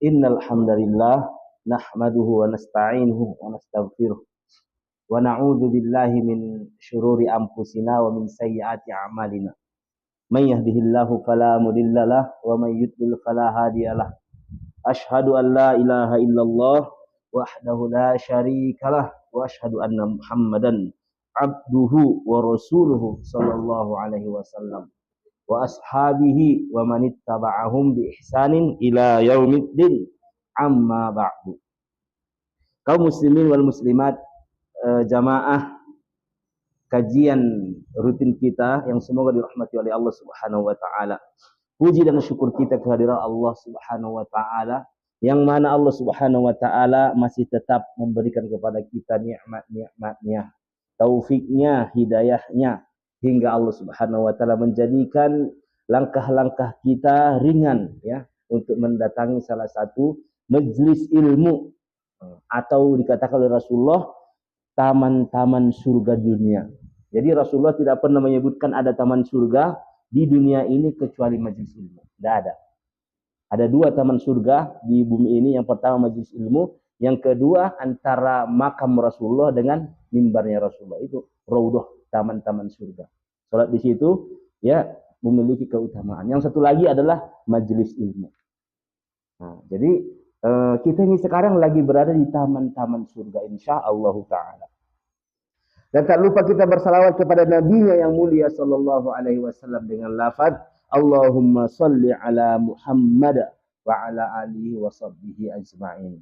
Innal hamdalillah nahmaduhu wa nasta'inuhu wa nastaghfiruh wa na'udzu billahi min syururi anfusina wa min sayyiati a'malina. May yahdihillahu fala mudhillalah wa may yudlil fala hadiyalah. Asyhadu an la ilaha illallah wahdahu la syarikalah wa asyhadu anna Muhammadan abduhu wa rasuluhu sallallahu alaihi wasallam wa ashabihi wa manittaba'ahum bi ihsanin ila yaumiddin, amma ba'du. Kaum muslimin wal muslimat, jamaah kajian rutin kita yang semoga dirahmati oleh Allah Subhanahu wa taala. Puji dan syukur kita kehadiran Allah Subhanahu wa taala, yang mana Allah Subhanahu wa taala masih tetap memberikan kepada kita nikmat-nikmatnya, taufiknya, hidayahnya, hingga Allah Subhanahu wa taala menjadikan langkah-langkah kita ringan ya untuk mendatangi salah satu majelis ilmu, atau dikatakan oleh Rasulullah taman-taman surga dunia. Jadi Rasulullah tidak pernah menyebutkan ada taman surga di dunia ini kecuali majelis ilmu. Tidak ada. Ada dua taman surga di bumi ini. Yang pertama majelis ilmu, yang kedua antara makam Rasulullah dengan mimbarnya Rasulullah, itu raudhah, taman-taman surga. Salat di situ ya memiliki keutamaan. Yang satu lagi adalah majelis ilmu. Nah, jadi kita ini sekarang lagi berada di taman-taman surga insyaallah taala. Dan tak lupa kita bersalawat kepada nabinya yang mulia sallallahu alaihi wasallam dengan lafaz Allahumma salli ala Muhammad wa ala alihi wa sahbihi ajma'in.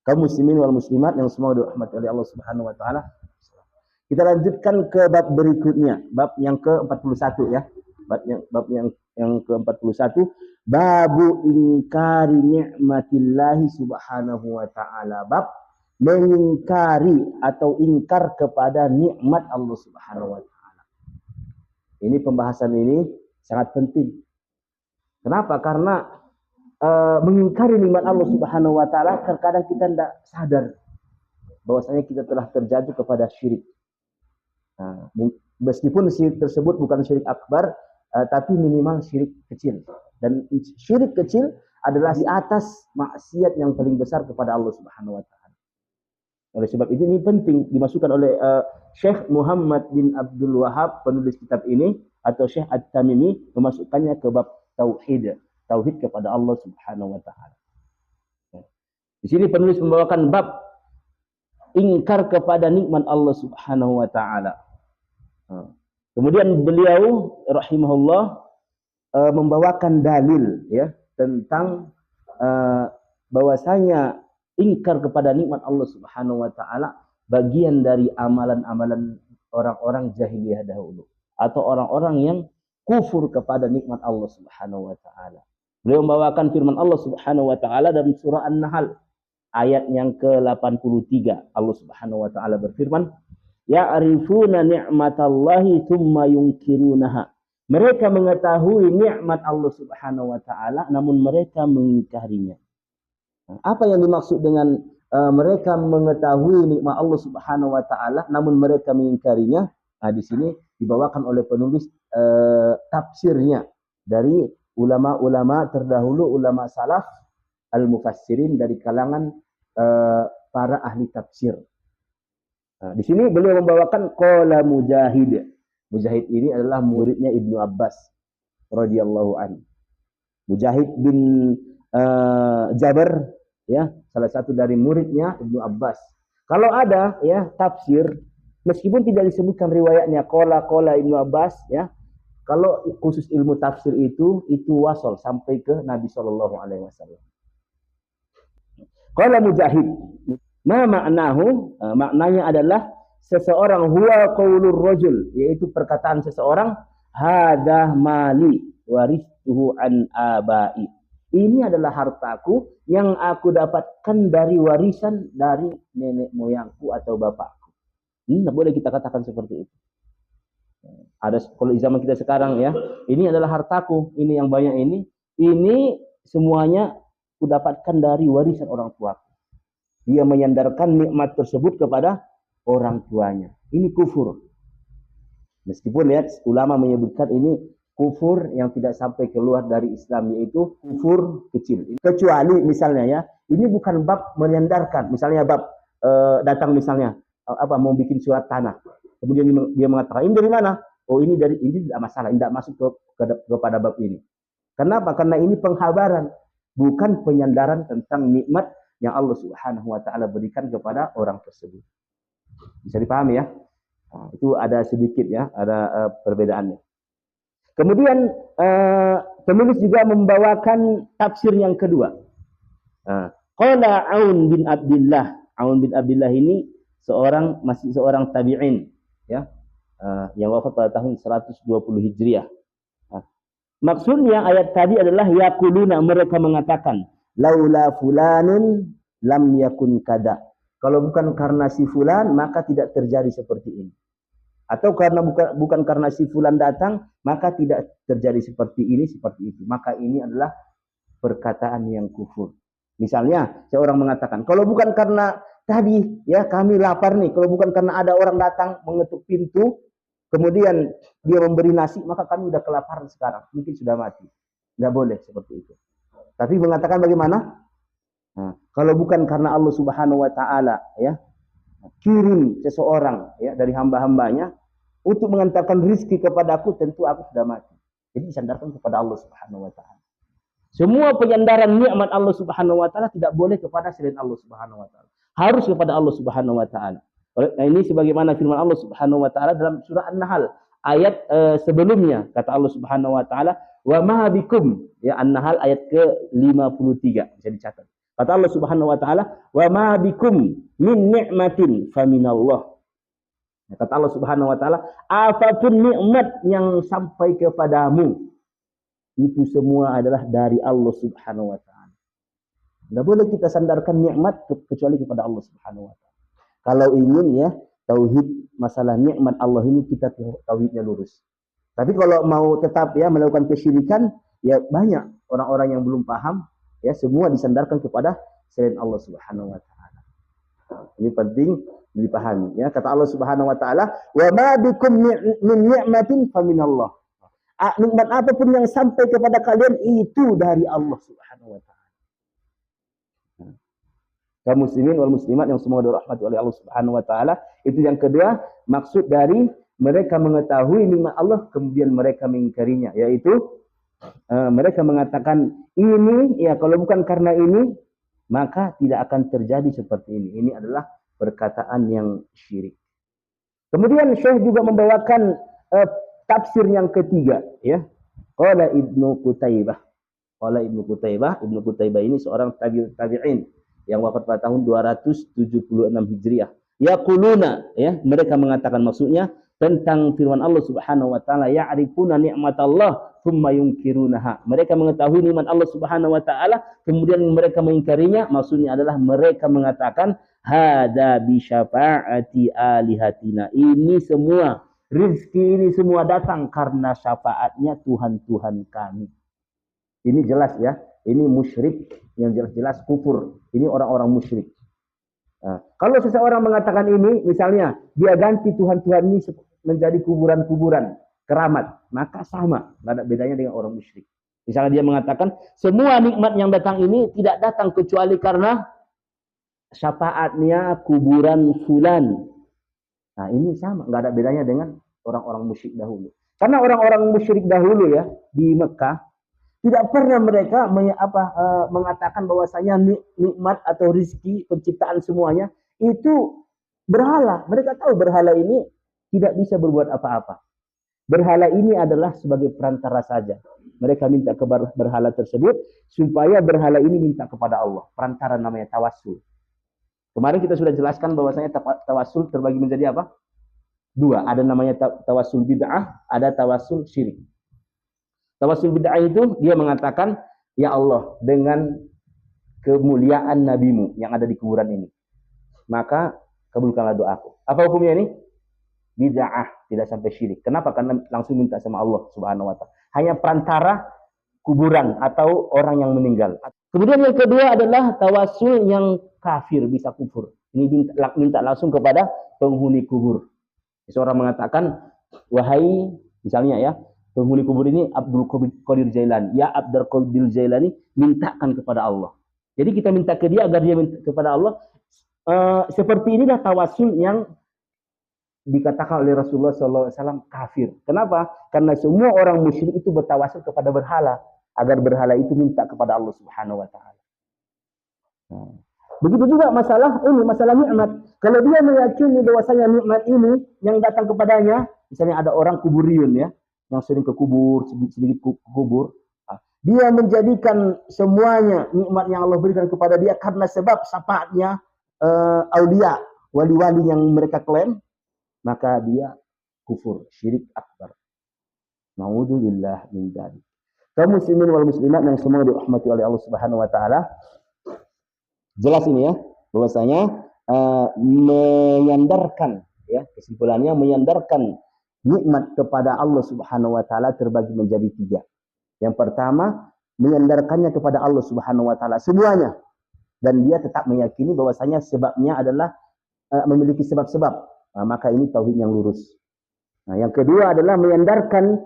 Kaum muslimin wal muslimat yang semoga dirahmati oleh Allah Subhanahu wa taala. Kita lanjutkan ke bab berikutnya, bab yang ke-41 ya. Bab yang ke-41, babu ingkari ni'matillahi subhanahu wa ta'ala. Bab mengingkari atau ingkar kepada nikmat Allah Subhanahu wa taala. Ini pembahasan ini sangat penting. Kenapa? Karena mengingkari nikmat Allah Subhanahu wa taala terkadang kita tidak sadar bahwasanya kita telah terjatuh kepada syirik. Nah, meskipun syirik tersebut bukan syirik akbar, tapi minimal syirik kecil. Dan syirik kecil adalah di atas maksiat yang paling besar kepada Allah Subhanahu wa taala. Oleh sebab itu ini penting dimasukkan oleh Syekh Muhammad bin Abdul Wahab, penulis kitab ini, atau Syekh At-Tamimi, memasukkannya ke bab tauhid, tauhid kepada Allah Subhanahu wa taala. Di sini penulis membawakan bab ingkar kepada nikmat Allah Subhanahu wa taala. Kemudian beliau rahimahullah membawakan dalil ya tentang bahwasanya ingkar kepada nikmat Allah Subhanahu wa taala bagian dari amalan-amalan orang-orang jahiliyah dahulu, atau orang-orang yang kufur kepada nikmat Allah Subhanahu wa taala. Beliau membawakan firman Allah Subhanahu wa taala dalam surah An-Nahl ayat yang ke-83. Allah Subhanahu wa taala berfirman, ya'rifuna ni'matallahi tsumma yunkirunaha. Mereka mengetahui nikmat Allah Subhanahu wa taala namun mereka mengingkarinya. Apa yang dimaksud dengan mereka mengetahui nikmat Allah Subhanahu wa taala namun mereka mengingkarinya? Nah, di sini dibawakan oleh penulis tafsirnya dari ulama-ulama terdahulu, ulama salaf al-mufassirin dari kalangan para ahli tafsir. Nah, di sini beliau membawakan qala Mujahid. Mujahid ini adalah muridnya Ibnu Abbas radhiyallahu anhu. Mujahid bin Jabr ya, salah satu dari muridnya Ibnu Abbas. Kalau ada ya tafsir, meskipun tidak disebutkan riwayatnya qala Ibnu Abbas ya, kalau khusus ilmu tafsir itu wasal sampai ke Nabi sallallahu alaihi wasallam. Qala Mujahid, ma ma'nahu, maknanya adalah seseorang, huwa qaulur rajul, yaitu perkataan seseorang, hadah mali waristuhu an abai. Ini adalah hartaku yang aku dapatkan dari warisan dari nenek moyangku atau bapakku. Tidak boleh kita katakan seperti itu. Ada kalau di zaman kita sekarang ya, ini adalah hartaku, ini yang banyak ini semuanya aku dapatkan dari warisan orang tuaku. Dia menyandarkan nikmat tersebut kepada orang tuanya. Ini kufur. Meskipun lihat ulama menyebutkan ini kufur yang tidak sampai keluar dari Islam, yaitu kufur kecil. Kecuali misalnya ya, ini bukan bab menyandarkan, misalnya bab datang misalnya mau bikin surat tanah, kemudian dia mengatakan ini dari mana? Oh ini dari ini, tidak masalah, tidak masuk kepada bab ini. Kenapa? Karena ini penghabaran, bukan penyandaran tentang nikmat yang Allah Subhanahu wa taala berikan kepada orang tersebut. Bisa dipahami ya? Nah, itu ada sedikit ya, ada perbedaannya. Kemudian penulis juga membawakan tafsir yang kedua. Qala Aun bin Abdullah. Aun bin Abdullah ini masih seorang tabi'in ya. Yang wafat pada tahun 120 Hijriah. Maksudnya ayat tadi adalah yaquluna, mereka mengatakan laula fulanun lam yakun kada. Kalau bukan karena si fulan maka tidak terjadi seperti ini. Atau karena bukan karena si fulan datang maka tidak terjadi seperti ini, seperti itu. Maka ini adalah perkataan yang kufur. Misalnya seorang mengatakan, kalau bukan karena tadi ya kami lapar nih, kalau bukan karena ada orang datang mengetuk pintu, kemudian dia memberi nasi, maka kami sudah kelaparan sekarang, mungkin sudah mati. Tidak boleh seperti itu. Tapi mengatakan bagaimana? Nah, kalau bukan karena Allah Subhanahu wa taala ya kirim seseorang ya dari hamba-hambanya untuk mengantarkan rizki kepadaku, tentu aku sudah mati. Jadi disandarkan kepada Allah Subhanahu wa taala. Semua penyandaran nikmat Allah Subhanahu wa taala tidak boleh kepada selain Allah Subhanahu wa taala. Harus kepada Allah Subhanahu wa taala. Nah, ini sebagaimana firman Allah Subhanahu wa taala dalam surah An-Nahl ayat sebelumnya, kata Allah Subhanahu wa taala, "Wa ma bikum", ya An-Nahl ayat ke-53, bisa dicatat. Kata Allah Subhanahu wa taala, "Wa ma bikum min ni'matin faminallah." Kata Allah Subhanahu wa taala, apapun nikmat yang sampai kepadamu itu semua adalah dari Allah Subhanahu wa taala. Tidak boleh kita sandarkan nikmat kecuali kepada Allah Subhanahu wa taala. Kalau ingin ya tauhid masalah nikmat Allah ini, kita tauhidnya lurus. Tapi kalau mau tetap ya melakukan kesyirikan, ya banyak orang-orang yang belum paham, ya semua disandarkan kepada selain Allah Subhanahu wa taala. Ini penting dipahami ya. Kata Allah Subhanahu wa taala, "Wa ma bikum min ni'matin faminallah." Nikmat apapun yang sampai kepada kalian itu dari Allah Subhanahu wa taala. Kaum muslimin wal muslimat yang semoga dirahmati oleh Allah Subhanahu wa taala, itu yang kedua, maksud dari mereka mengetahui nikmat Allah kemudian mereka mengingkarinya, yaitu mereka mengatakan ini ya kalau bukan karena ini maka tidak akan terjadi seperti ini. Ini adalah perkataan yang syirik. Kemudian Syekh juga membawakan tafsir yang ketiga ya. Qala Ibnu Qutaibah. Qala Ibnu Qutaibah. Ibnu Qutaibah ini seorang tabi'in yang wafat pada tahun 276 Hijriah. Yaquluna, ya, mereka mengatakan, maksudnya tentang firman Allah Subhanahu wa taala, ya'rifuna ni'matallah tsumma yunkirunaha. Mereka mengetahui nikmat Allah Subhanahu wa taala kemudian mereka mengingkarinya. Maksudnya adalah mereka mengatakan hada bi syafa'ati alihatina. Ini semua rezeki ini semua datang karena syafaatnya Tuhan-Tuhan kami. Ini jelas ya, ini musyrik yang jelas-jelas kufur. Ini orang-orang musyrik. Nah, kalau seseorang mengatakan ini, misalnya dia ganti Tuhan-Tuhan ini menjadi kuburan-kuburan, keramat, maka sama, tidak ada bedanya dengan orang musyrik. Misalnya dia mengatakan semua nikmat yang datang ini tidak datang kecuali karena syafaatnya kuburan fulan. Nah ini sama, nggak ada bedanya dengan orang-orang musyrik dahulu. Karena orang-orang musyrik dahulu ya di Mekah tidak pernah mereka mengatakan bahwasanya nikmat atau rizki penciptaan semuanya itu berhala. Mereka tahu berhala ini tidak bisa berbuat apa-apa. Berhala ini adalah sebagai perantara saja. Mereka minta ke berhala tersebut supaya berhala ini minta kepada Allah. Perantara namanya tawassul. Kemarin kita sudah jelaskan bahwasanya tawassul terbagi menjadi apa? Dua. Ada namanya tawassul bid'ah, ada tawassul syirik. Tawassul bid'ah itu dia mengatakan, ya Allah, dengan kemuliaan nabimu yang ada di kuburan ini, maka kabulkanlah doaku. Apa hukumnya ini? Bid'ah, tidak sampai syirik. Kenapa? Karena langsung minta sama Allah Subhanahu wa taala. Hanya perantara kuburan atau orang yang meninggal. Kemudian yang kedua adalah tawassul yang kafir, bisa kufur. Ini minta langsung kepada penghuni kubur. Seorang mengatakan, wahai misalnya ya, penghuni kubur ini Abdul Qadir Jailani. Ya Abdul Qadir Jailani, mintakan kepada Allah. Jadi kita minta ke dia agar dia minta kepada Allah. Seperti inilah tawasul yang dikatakan oleh Rasulullah SAW kafir. Kenapa? Karena semua orang musyrik itu bertawasul kepada berhala, agar berhala itu minta kepada Allah Subhanahu Wa Taala. Begitu juga masalah ini, masalah nikmat. Kalau dia meyakini bahwasanya nikmat ini yang datang kepadanya, misalnya ada orang kuburiun ya, yang sering ke kubur, sedikit ke kubur, dia menjadikan semuanya nikmat yang Allah berikan kepada dia karena sebab syafaatnya aulia, wali-wali yang mereka klaim, maka dia kufur, syirik akbar. Naudzubillah min dzalik. Kaum muslimin wal muslimat yang semua dirahmati oleh Allah Subhanahu Wa Taala, jelas ini ya, bahwasanya menyandarkan ya, kesimpulannya menyandarkan nikmat kepada Allah Subhanahu Wa Taala terbagi menjadi 3. Yang pertama, menyandarkannya kepada Allah Subhanahu Wa Taala semuanya, dan dia tetap meyakini bahwasanya sebabnya adalah memiliki sebab-sebab. Maka ini tauhid yang lurus. Yang kedua adalah menyandarkan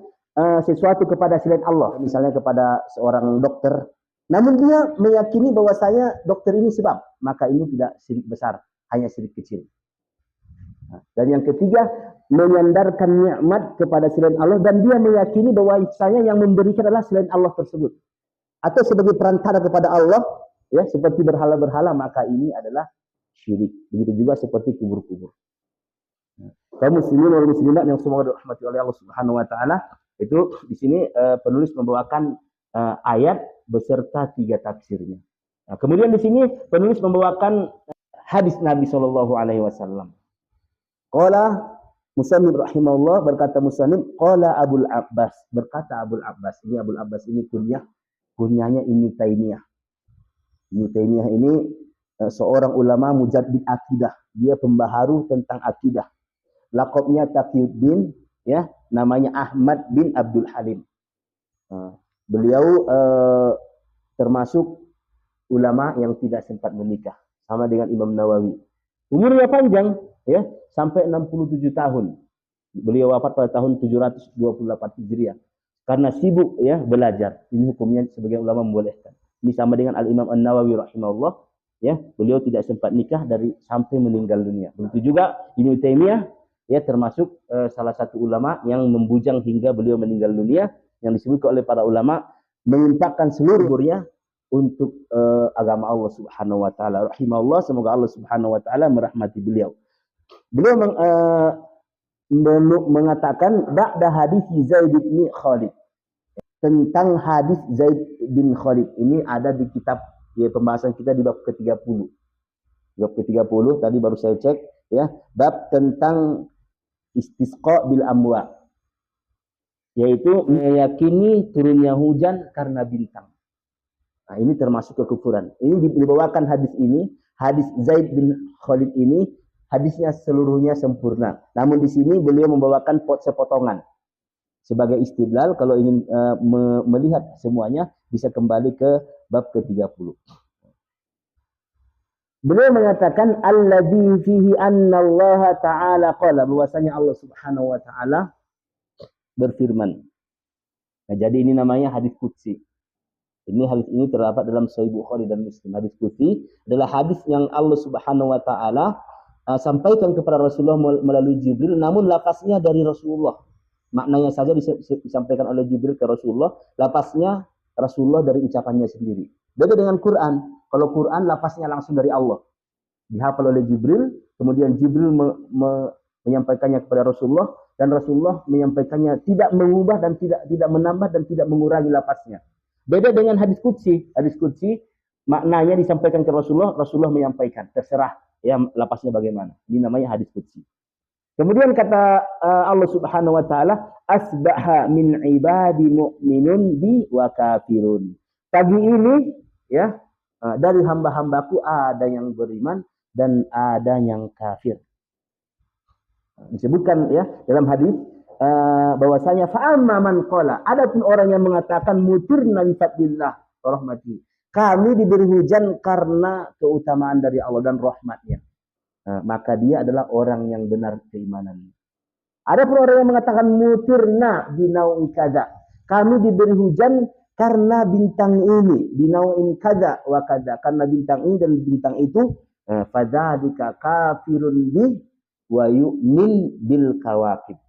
sesuatu kepada selain Allah, misalnya kepada seorang dokter, namun dia meyakini bahwasanya dokter ini sebab, maka ini tidak syirik besar, hanya syirik kecil. Dan yang ketiga, menyandarkan nikmat kepada selain Allah, dan dia meyakini bahwasanya yang memberikan adalah selain Allah tersebut, atau sebagai perantara kepada Allah, ya, seperti berhala-berhala, maka ini adalah syirik. Begitu juga seperti kubur-kubur. Kaum muslimin wal muslimat yang semoga dirahmati oleh Allah Subhanahu Wa Taala, itu di sini penulis membawakan ayat beserta 3 tafsirnya. Kemudian di sini penulis membawakan hadis Nabi Shallallahu Alaihi Wasallam. Qala Musannif rahimahullah, berkata Musannif, qala Abul Abbas, berkata Abul Abbas. Ini Abul Abbas ini kunyahnya Ibnu Taimiyah. Ibnu Taimiyah ini seorang ulama mujaddid akidah. Dia pembaharu tentang akidah. Laqabnya Taqiyuddin, ya, namanya Ahmad bin Abdul Halim. Beliau termasuk ulama yang tidak sempat menikah, sama dengan Imam Nawawi. Umurnya panjang, ya, sampai 67 tahun. Beliau wafat pada tahun 728 Hijriah. Karena sibuk ya belajar. Ini hukumnya sebagai ulama membolehkan. Ini sama dengan Al-Imam An-Nawawi rahimahullah, ya, beliau tidak sempat nikah dari sampai meninggal dunia. Begitu juga Ibnu Taimiyah, ya, termasuk salah satu ulama yang membujang hingga beliau meninggal dunia, yang disebut oleh para ulama menginfakkan seluruh umurnya untuk agama Allah Subhanahu Wa Taala. Rahimahullah, semoga Allah Subhanahu Wa Taala merahmati beliau. Beliau mengatakan ba'da hadis Zaid bin Khalid, tentang hadis Zaid bin Khalid ini ada di kitab, ya, pembahasan kita di bab ke-30. Bab ke-30 tadi baru saya cek, ya, bab tentang istisqa bil amwa, yaitu meyakini turunnya hujan karena bintang. Nah, ini termasuk kekufuran. Ini dibawakan hadis ini, hadis Zaid bin Khalid ini, hadisnya seluruhnya sempurna. Namun di sini beliau membawakan sepotongan sebagai istidlal. Kalau ingin melihat semuanya, bisa kembali ke bab ke-30. Beliau mengatakan alladzi fihi anna Allah Ta'ala qala, bahwasanya Allah Subhanahu Wa Ta'ala berfirman. Nah, jadi ini namanya hadis qudsi. Hadis ini terdapat dalam Sahih Bukhari dan Muslim. Hadis qudsi adalah hadis yang Allah Subhanahu Wa Ta'ala sampaikan kepada Rasulullah melalui Jibril, namun lafaznya dari Rasulullah. Maknanya saja disampaikan oleh Jibril ke Rasulullah, lafaznya Rasulullah dari ucapannya sendiri. Beda dengan Quran. Kalau Quran lafaznya langsung dari Allah, dihafal oleh Jibril, kemudian Jibril menyampaikannya kepada Rasulullah, dan Rasulullah menyampaikannya, tidak mengubah dan tidak menambah dan tidak mengurangi lafaznya. Beda dengan hadis qudsi. Hadis qudsi maknanya disampaikan ke Rasulullah, Rasulullah menyampaikan, terserah ya lafaznya bagaimana. Ini namanya hadis qudsi. Kemudian kata Allah Subhanahu Wa Ta'ala, asbaha min ibadi mu'minun bi wa kafirun. Pagi ini, ya, dari hamba-hambaku ada yang beriman dan ada yang kafir. Disebutkan ya dalam hadis bahwasanya fa'amma man qala, adapun orang yang mengatakan mutirna bi fadlillah wa rahmati, kami diberi hujan karena keutamaan dari Allah dan rahmatnya, maka dia adalah orang yang benar keimanannya. Ada pun orang yang mengatakan mutirna binau'i kada. Kami diberi hujan karena bintang ini, binau'in kada wa kada. Karena bintang ini dan bintang itu, fadzalika kafirun bi wa yu'min bil kawakib.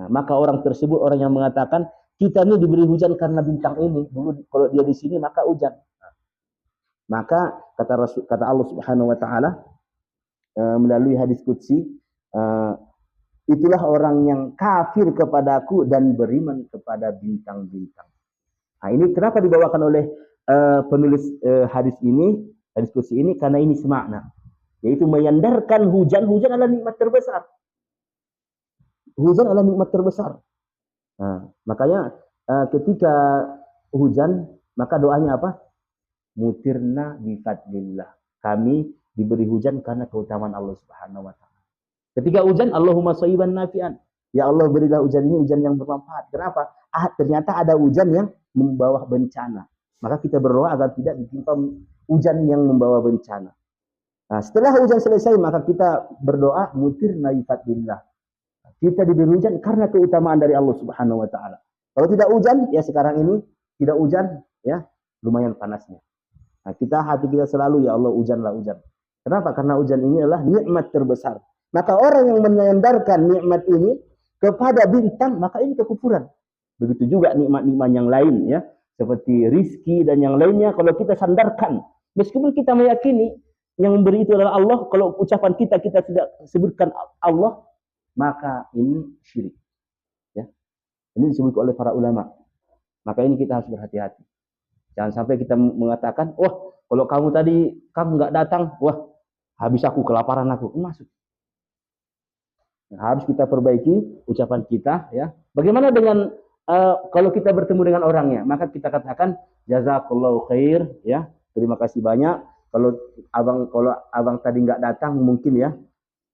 Nah, maka orang tersebut orang yang mengatakan kita ini diberi hujan karena bintang ini. Dulu kalau dia di sini maka hujan. Nah, maka kata Allah Subhanahu wa taala melalui hadis qudsi, itulah orang yang kafir kepadaku dan beriman kepada bintang-bintang. Nah, ini kenapa dibawakan oleh penulis hadis qudsi ini karena ini semakna, yaitu menyandarkan hujan adalah nikmat terbesar. Hujan adalah nikmat terbesar. Nah, makanya ketika hujan, maka doanya apa? Mutirna bi fadlillah. Kami diberi hujan karena keutamaan Allah Subhanahu wa taala. Ketika hujan, Allahumma shayyiban nafi'an. Ya Allah, berilah hujan ini hujan yang bermanfaat. Kenapa? Ternyata ada hujan yang membawa bencana. Maka kita berdoa agar tidak ditimpa hujan yang membawa bencana. Nah, setelah hujan selesai, maka kita berdoa mutirna bi fadlillah. Kita diberi hujan karena keutamaan dari Allah Subhanahu wa taala. Kalau tidak hujan, ya sekarang ini tidak hujan, ya lumayan panasnya. Nah, hati kita selalu ya Allah hujanlah hujan. Kenapa? Karena hujan ini adalah nikmat terbesar. Maka orang yang menyandarkan nikmat ini kepada bintang, maka ini kekufuran. Begitu juga nikmat-nikmat yang lain, ya, seperti rizki dan yang lainnya. Kalau kita sandarkan, meskipun kita meyakini yang memberi itu adalah Allah, kalau ucapan kita tidak sebutkan Allah, maka ini syirik. Ya. Ini disebut oleh para ulama. Maka ini kita harus berhati-hati. Jangan sampai kita mengatakan, wah, kalau kamu nggak datang, wah, habis aku kelaparan aku. Masuk. Nah, harus kita perbaiki ucapan kita, ya. Bagaimana dengan kalau kita bertemu dengan orangnya, maka kita katakan jazakallahu khair, ya. Terima kasih banyak. Kalau abang tadi nggak datang, mungkin ya.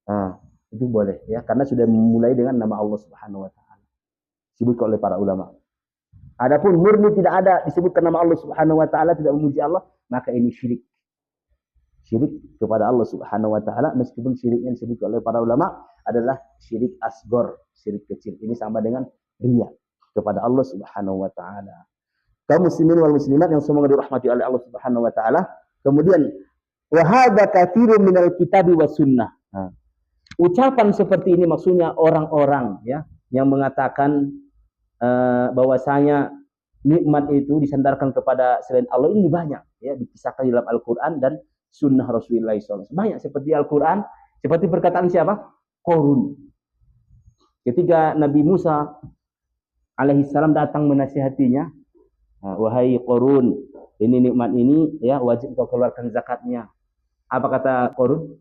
Nah, itu boleh, ya, karena sudah memulai dengan nama Allah Subhanahu wa taala. Disebutkan oleh para ulama. Adapun murni tidak ada disebutkan nama Allah Subhanahu wa taala, tidak memuji Allah, maka ini syirik. Syirik kepada Allah Subhanahu wa taala, meskipun syirik yang disebutkan oleh para ulama adalah syirik asgor, syirik kecil. Ini sama dengan riya kepada Allah Subhanahu wa taala. Kaum muslimin wal muslimat yang semoga dirahmati oleh Allah Subhanahu wa taala. Kemudian wa hadza katsirun minal kitabi was sunnah. Ucapan seperti ini maksudnya orang-orang, ya, yang mengatakan bahwasanya nikmat itu disandarkan kepada selain Allah ini banyak, ya, dikisahkan dalam Al-Qur'an dan sunnah Rasulullah SAW. Banyak seperti Al-Qur'an, seperti perkataan siapa? Qarun. Ketika Nabi Musa alaihissalam datang menasihatinya, wahai Qarun, ini nikmat ini, ya, wajib kau keluarkan zakatnya. Apa kata Qarun?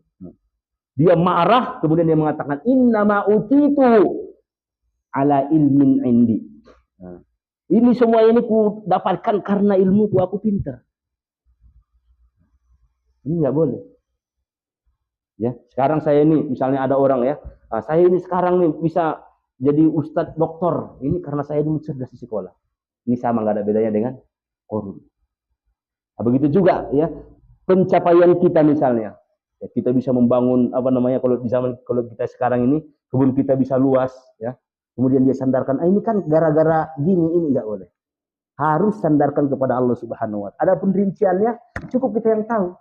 Dia marah, kemudian dia mengatakan innama utitu ala ilmin indi. Nah, ini semua ini ku dapatkan karena ilmuku, aku pintar. Ini nggak boleh. Ya, sekarang saya ini misalnya ada orang, ya, saya ini sekarang nih bisa jadi ustadz doktor, ini karena saya dulu cerdas di sekolah. Ini sama, nggak ada bedanya dengan Qarun. Nah, begitu juga, ya, pencapaian kita misalnya. Ya, kita bisa membangun kalau di zaman kalau kita sekarang ini kebun kita bisa luas, ya. Kemudian dia sandarkan, ini kan gara-gara gini, ini nggak boleh. Harus sandarkan kepada Allah Subhanahu wa taala. Adapun rinciannya cukup kita yang tahu.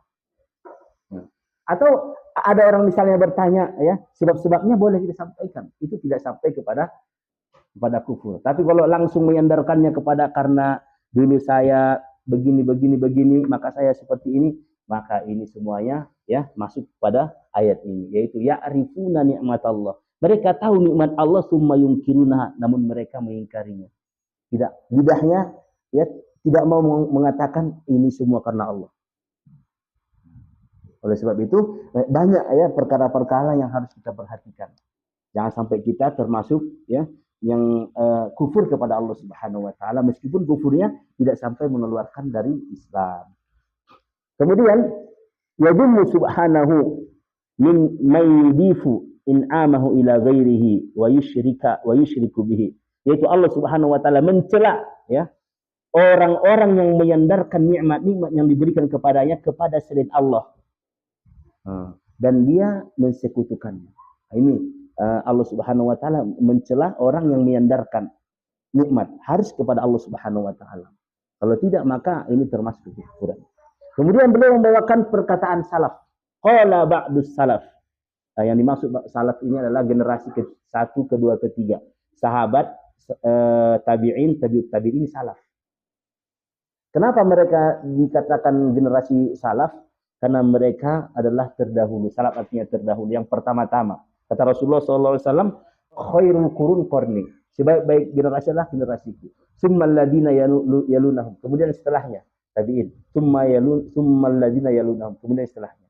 Atau ada orang misalnya bertanya, ya, sebab-sebabnya boleh kita sampaikan. Itu tidak sampai kepada kufur. Tapi kalau langsung menyandarkannya kepada karena dulu saya begini, maka saya seperti ini, maka ini semuanya, ya, masuk pada ayat ini, yaitu ya'rifuna ni'matallah. Mereka tahu nikmat Allah, summa yungkiruna, namun mereka mengingkarinya. Tidak, lidahnya, ya, tidak mau mengatakan ini semua karena Allah. Oleh sebab itu banyak, ya, perkara-perkara yang harus kita perhatikan. Jangan sampai kita termasuk, ya, yang kufur kepada Allah Subhanahu wa taala, meskipun kufurnya tidak sampai mengeluarkan dari Islam. Kemudian yadullu subhanahu min maydifu in'amahu ila ghairihi wa yushriku bihi, yaitu Allah Subhanahu wa taala mencela, ya, orang-orang yang menyandarkan nikmat-nikmat yang diberikan kepadanya kepada selain Allah, dan dia mensekutukannya. Ini Allah Subhanahu wa taala mencela orang yang menyandarkan nikmat harus kepada Allah Subhanahu wa taala. Kalau tidak maka ini termasuk kekufuran. Kemudian beliau membawakan perkataan salaf. Qala ba'dus salaf. Yang dimaksud salaf ini adalah generasi ke-1, ke-2, ke-3. Sahabat, tabi'in, tabi'ut tabi'in salaf. Kenapa mereka dikatakan generasi salaf? Karena mereka adalah terdahulu. Salaf artinya terdahulu. Yang pertama-tama. Kata Rasulullah SAW, khairul qurun qarni. Sebaik-baik generasi adalah generasiku. Summal ladina yalunahum. Kemudian setelahnya. Tabi'in. Summal ladina yalunahum. Kemudian setelahnya.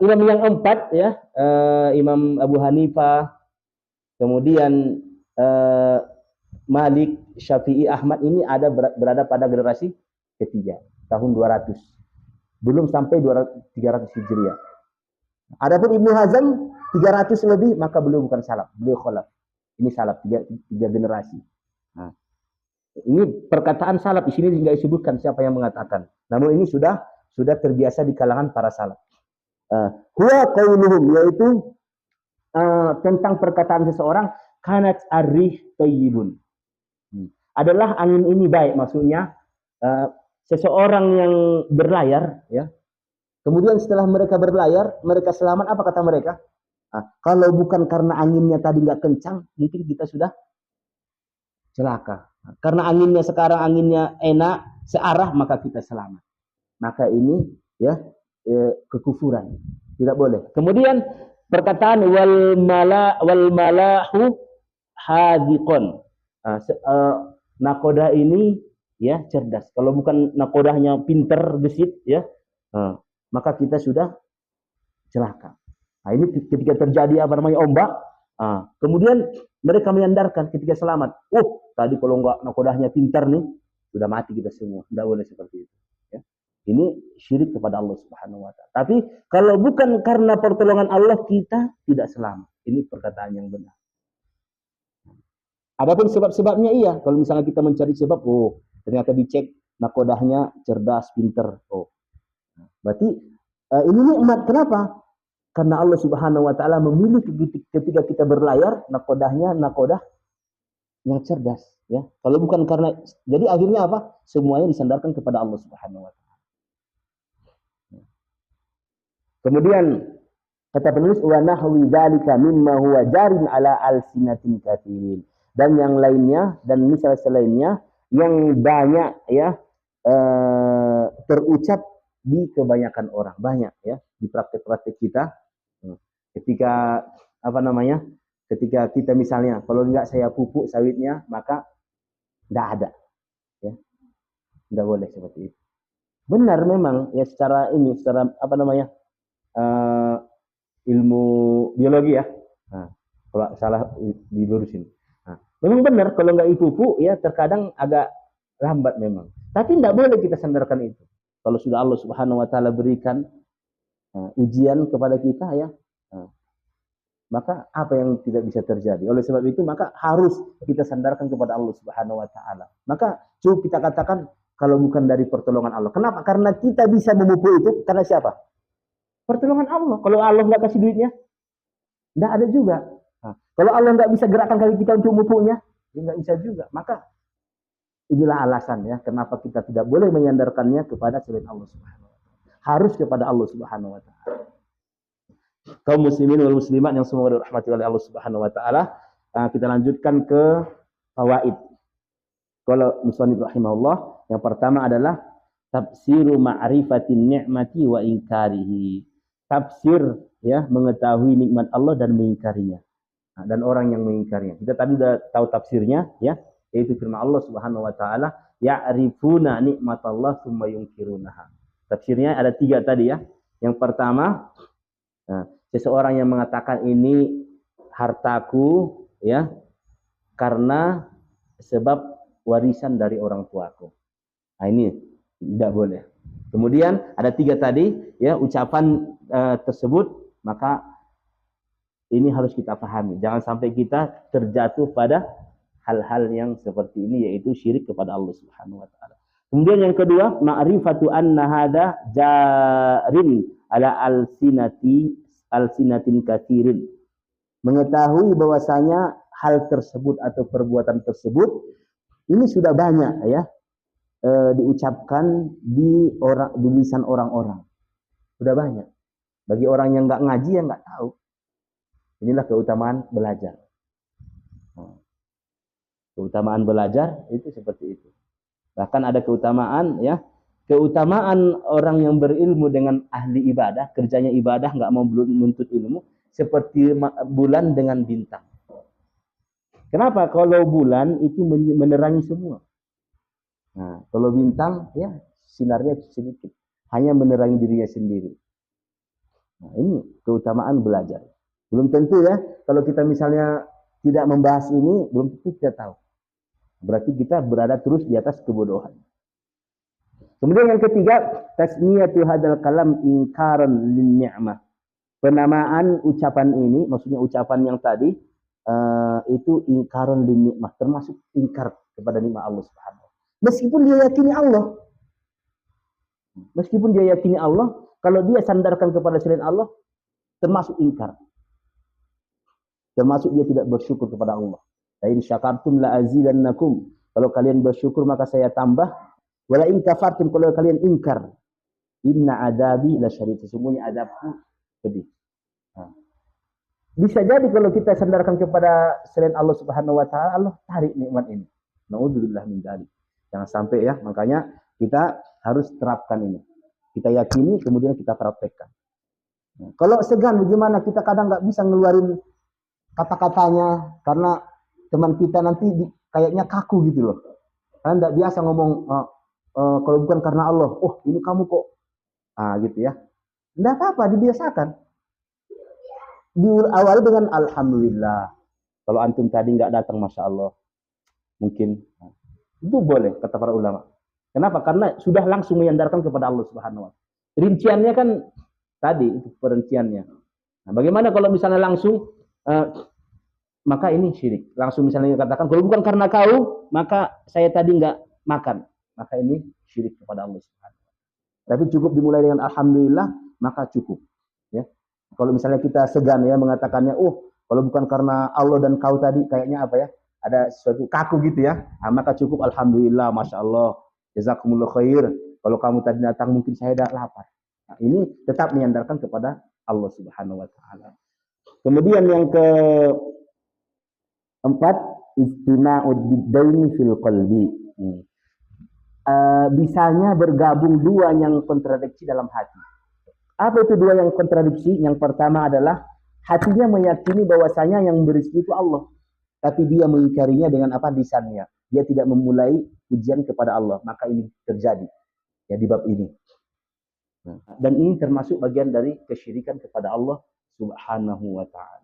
Imam yang empat, ya, Imam Abu Hanifah, kemudian Malik, Syafi'i, Ahmad ini berada pada generasi ketiga, tahun 200. Belum sampai 300 Hijriah. Adapun Ibnu Hazm 300 lebih, maka beliau bukan salaf, beliau khalaf. Ini salaf tiga generasi. Nah, ini perkataan salaf di sini tidak disebutkan siapa yang mengatakan. Namun ini sudah terbiasa di kalangan para salaf. Huwa qauluhum, yaitu tentang perkataan seseorang, kanat arrih thayyibun. Adalah angin ini baik, maksudnya seseorang yang berlayar, ya. Kemudian setelah mereka berlayar, mereka selamat, apa kata mereka? Kalau bukan karena anginnya tadi nggak kencang, mungkin kita sudah celaka. Karena anginnya sekarang anginnya enak, searah, maka kita selamat. Maka ini, ya, kekufuran, tidak boleh. Kemudian perkataan wal malahu hadiqon. Nakoda ini, ya, cerdas. Kalau bukan nakodahnya pinter, gesit, ya, maka kita sudah celaka. Nah, ini ketika terjadi ombak, kemudian mereka menyandarkan ketika selamat. Tadi kalau enggak nakodahnya pintar nih, sudah mati kita semua. Tidak boleh seperti itu. Ya. Ini syirik kepada Allah Subhanahu wa taala. Tapi kalau bukan karena pertolongan Allah, kita tidak selamat. Ini perkataan yang benar. Adapun sebab-sebabnya iya. Kalau misalnya kita mencari sebab, ternyata dicek nakodahnya cerdas, pinter. Berarti ini nikmat. Kenapa? Karena Allah Subhanahu wa taala memilih ketika kita berlayar nakodahnya nakodah yang cerdas, ya. Kalau bukan karena, jadi akhirnya apa? Semuanya disandarkan kepada Allah Subhanahu wa taala. Kemudian kata penulis, wa nahwi dzalika mimma huwa jarin ala alsinatin katsirin. Dan yang lainnya, dan misal selainnya yang banyak, ya, terucap di kebanyakan orang, banyak, ya, di praktek-praktek kita. Ketika ketika kita misalnya, kalau enggak saya pupuk sawitnya, maka enggak ada, ya, enggak boleh seperti itu. Benar memang, ya, secara ilmu biologi, ya. Kalau salah dilurusin. Memang benar kalau enggak dipupuk, ya, terkadang agak lambat memang. Tapi enggak boleh kita sandarkan itu. Kalau sudah Allah Subhanahu wa taala berikan ujian kepada kita, ya, maka apa yang tidak bisa terjadi? Oleh sebab itu, maka harus kita sandarkan kepada Allah Subhanahu wa taala. Maka cukup kita katakan kalau bukan dari pertolongan Allah. Kenapa? Karena kita bisa memupuk itu karena siapa? Pertolongan Allah. Kalau Allah nggak kasih duitnya, nggak ada juga. Kalau Allah nggak bisa gerakkan kaki kita untuk memupuknya, ya nggak bisa juga. Maka inilah alasan, ya, kenapa kita tidak boleh menyandarkannya kepada selain Allah Subhanahu wa taala. Harus kepada Allah Subhanahu wa taala. Kaum muslimin wal muslimat yang semoga dirahmati oleh Allah Subhanahu wa taala, kita lanjutkan ke fawaid. Kalau musannif rahimahullah, yang pertama adalah tafsiru ma'rifatin ni'mati wa inkarihi. Tafsir, ya, mengetahui nikmat Allah dan mengingkarinya. Dan orang yang mengingkarinya. Kita tadi sudah tahu tafsirnya, ya, yaitu firman Allah Subhanahu wa taala, ya'rifuna nikmatallah tsumma yunkirunaha. Tafsirnya ada 3 tadi, ya. Yang pertama, seseorang yang mengatakan ini hartaku, ya, karena sebab warisan dari orang tuaku. Ini tidak boleh. Kemudian ada 3 tadi, ya, ucapan tersebut, maka ini harus kita pahami. Jangan sampai kita terjatuh pada hal-hal yang seperti ini, yaitu syirik kepada Allah Subhanahu wa taala. Kemudian yang kedua, ma'rifatu anna hadza jarin ala alsinati alsinatin katsirin. Mengetahui bahwasanya hal tersebut atau perbuatan tersebut ini sudah banyak ya diucapkan di lisan orang-orang. Sudah banyak. Bagi orang yang nggak ngaji yang nggak tahu. Inilah keutamaan belajar. Keutamaan belajar itu seperti itu. Bahkan ada keutamaan ya, keutamaan orang yang berilmu dengan ahli ibadah, kerjanya ibadah, nggak mau menuntut ilmu, seperti bulan dengan bintang. Kenapa? Kalau bulan itu menerangi semua. Nah, kalau bintang ya sinarnya sedikit, hanya menerangi dirinya sendiri. Nah, ini keutamaan belajar. Belum tentu ya, kalau kita misalnya tidak membahas ini, belum tentu kita tahu. Berarti kita berada terus di atas kebodohan. Kemudian yang ketiga, tasmiyatu hadzal kalam ingkaran lin ni'mah. Penamaan ucapan ini, maksudnya ucapan yang tadi itu ingkaran lin ni'mah, termasuk ingkar kepada nikmat Allah Subhanahu. Meskipun dia yakini Allah. Meskipun dia yakini Allah, kalau dia sandarkan kepada selain Allah, termasuk ingkar. Termasuk dia tidak bersyukur kepada Allah. La in syakartum la azidannakum. Kalau kalian bersyukur maka saya tambah. Wala in kafartum, kalau kalian ingkar. Inna adabi la syadid. Sesungguhnya adabku pedih. Nah. Bisa jadi kalau kita sandarkan kepada selain Allah Subhanahu wa taala, Allah tarik nikmat ini. Nauzubillah min dzalik. Jangan sampai ya, makanya kita harus terapkan ini. Kita yakini kemudian kita praktekkan. Nah, kalau segan bagaimana, kita kadang nggak bisa ngeluarin kata-katanya karena teman kita nanti kayaknya kaku gitu loh. Karena nggak biasa ngomong kalau bukan karena Allah, oh ini kamu kok, gitu ya. Nggak apa-apa, dibiasakan. Diawali dengan alhamdulillah. Kalau antum tadi nggak datang, masya Allah, mungkin itu boleh kata para ulama. Kenapa? Karena sudah langsung menyandarkan kepada Allah Subhanahu wa taala. Rinciannya kan tadi itu perinciannya. Nah, bagaimana kalau misalnya langsung maka ini syirik. Langsung misalnya katakan kalau bukan karena kau, maka saya tadi nggak makan. Maka ini syirik kepada Allah Subhanahu wa taala. Tapi cukup dimulai dengan alhamdulillah, maka cukup. Ya. Kalau misalnya kita segan ya mengatakannya, oh kalau bukan karena Allah dan kau tadi kayaknya apa ya? Ada sesuatu kaku gitu ya. Nah, maka cukup alhamdulillah, masya Allah, jazakumullah khair. Kalau kamu tadi datang mungkin saya dah lapar. Nah, ini tetap menyandarkan kepada Allah Subhanahu wa taala. Kemudian yang keempat, istima'ud biddaini fil qalbi. Bisanya bergabung dua yang kontradiksi dalam hati. Apa itu dua yang kontradiksi? Yang pertama adalah hatinya meyakini bahwasanya yang berizki itu Allah, tapi dia mengingkarinya dengan apa? Lisannya. Dia tidak memulai pujian kepada Allah. Maka ini terjadi ya di bab ini. Dan ini termasuk bagian dari kesyirikan kepada Allah Subhanahu wa taala.